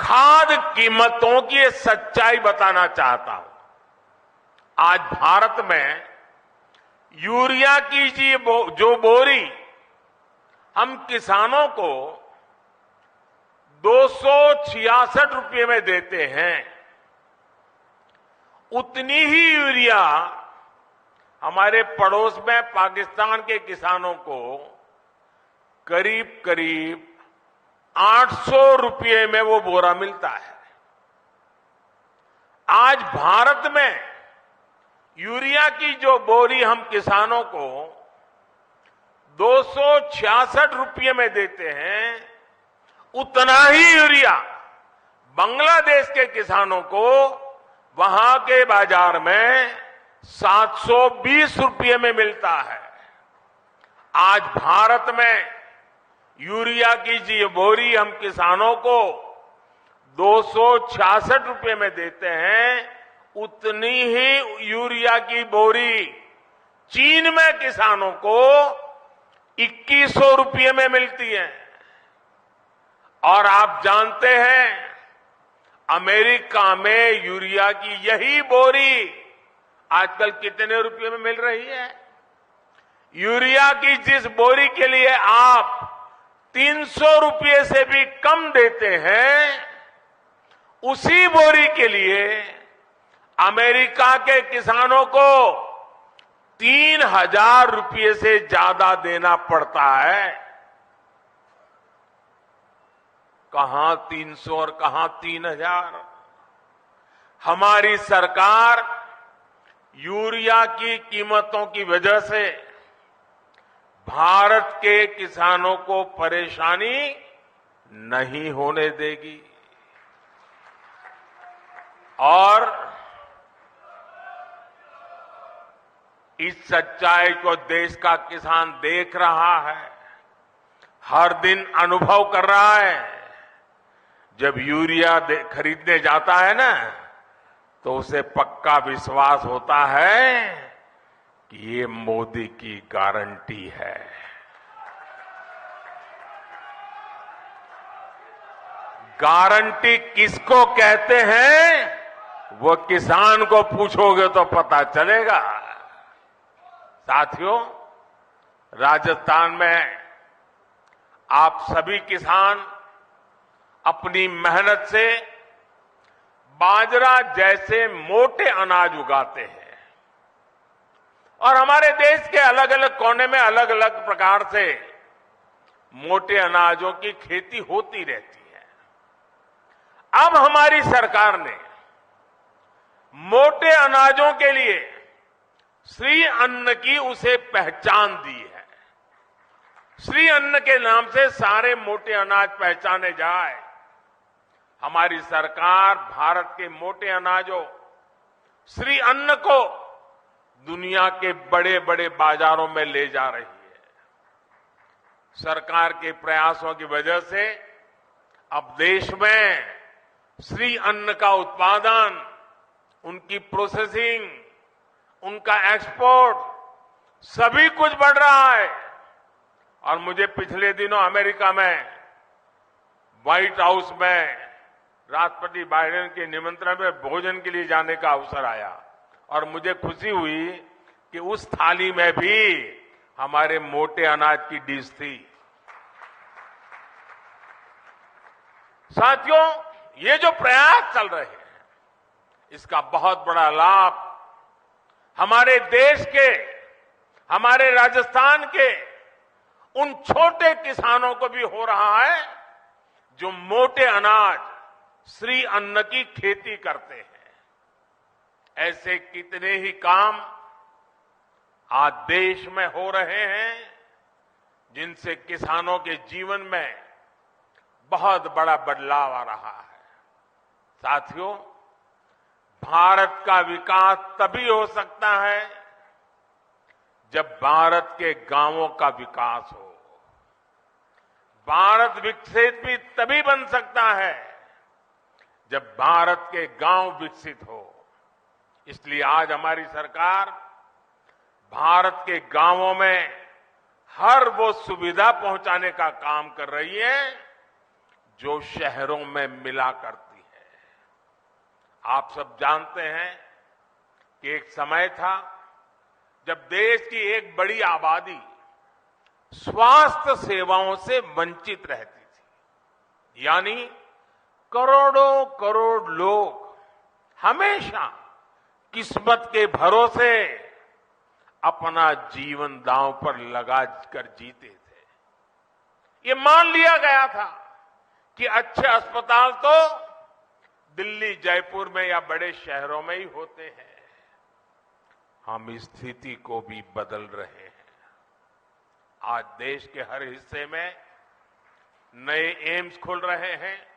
खाद्य कीमतों की ये सच्चाई बताना चाहता हूं। आज भारत में यूरिया की जो बोरी हम किसानों को 266 रुपये में देते हैं, उतनी ही यूरिया हमारे पड़ोस में पाकिस्तान के किसानों को करीब करीब 800 रुपये में वो बोरा मिलता है। आज भारत में यूरिया की जो बोरी हम किसानों को 266 रुपये में देते हैं, उतना ही यूरिया बांग्लादेश के किसानों को वहां के बाजार में 720 रुपये में मिलता है। आज भारत में यूरिया की जो बोरी हम किसानों को 266 रुपये में देते हैं, उतनी ही यूरिया की बोरी चीन में किसानों को 2100 रुपये में मिलती है। और आप जानते हैं, अमेरिका में यूरिया की यही बोरी आजकल कितने रुपये में मिल रही है? यूरिया की जिस बोरी के लिए आप 300 रुपये से भी कम देते हैं, उसी बोरी के लिए अमेरिका के किसानों को 3000 रुपये से ज्यादा देना पड़ता है। कहां 300 और कहां 3000? हमारी सरकार यूरिया की कीमतों की वजह से भारत के किसानों को परेशानी नहीं होने देगी। और इस सच्चाई को देश का किसान देख रहा है, हर दिन अनुभव कर रहा है। जब यूरिया खरीदने जाता है ना, तो उसे पक्का विश्वास होता है कि ये मोदी की गारंटी है। गारंटी किसको कहते हैं, वो किसान को पूछोगे तो पता चलेगा। साथियों, राजस्थान में आप सभी किसान अपनी मेहनत से बाजरा जैसे मोटे अनाज उगाते हैं और हमारे देश के अलग अलग कोने में अलग अलग प्रकार से मोटे अनाजों की खेती होती रहती है। अब हमारी सरकार ने मोटे अनाजों के लिए श्री अन्न की उसे पहचान दी है। श्री अन्न के नाम से सारे मोटे अनाज पहचाने जाए। हमारी सरकार भारत के मोटे अनाजों श्री अन्न को दुनिया के बड़े बड़े बाजारों में ले जा रही है। सरकार के प्रयासों की वजह से अब देश में श्री अन्न का उत्पादन, उनकी प्रोसेसिंग, उनका एक्सपोर्ट, सभी कुछ बढ़ रहा है। और मुझे पिछले दिनों अमेरिका में व्हाइट हाउस में राष्ट्रपति बाइडेन के निमंत्रण में भोजन के लिए जाने का अवसर आया और मुझे खुशी हुई कि उस थाली में भी हमारे मोटे अनाज की डिश थी। साथियों, ये जो प्रयास चल रहे हैं, इसका बहुत बड़ा लाभ हमारे देश के, हमारे राजस्थान के उन छोटे किसानों को भी हो रहा है जो मोटे अनाज श्री अन्न की खेती करते हैं। ऐसे कितने ही काम आज देश में हो रहे हैं जिनसे किसानों के जीवन में बहुत बड़ा बदलाव आ रहा है। साथियों, भारत का विकास तभी हो सकता है जब भारत के गांवों का विकास हो। भारत विकसित भी तभी बन सकता है जब भारत के गांव विकसित हो। इसलिए आज हमारी सरकार भारत के गांवों में हर वो सुविधा पहुंचाने का काम कर रही है जो शहरों में मिला करती है। आप सब जानते हैं कि एक समय था जब देश की एक बड़ी आबादी स्वास्थ्य सेवाओं से वंचित रहती थी, यानी करोड़ों करोड़ लोग हमेशा किस्मत के भरोसे अपना जीवन दांव पर लगा कर जीते थे। ये मान लिया गया था कि अच्छे अस्पताल तो दिल्ली, जयपुर में या बड़े शहरों में ही होते हैं। हम इस स्थिति को भी बदल रहे हैं। आज देश के हर हिस्से में नए एम्स खुल रहे हैं,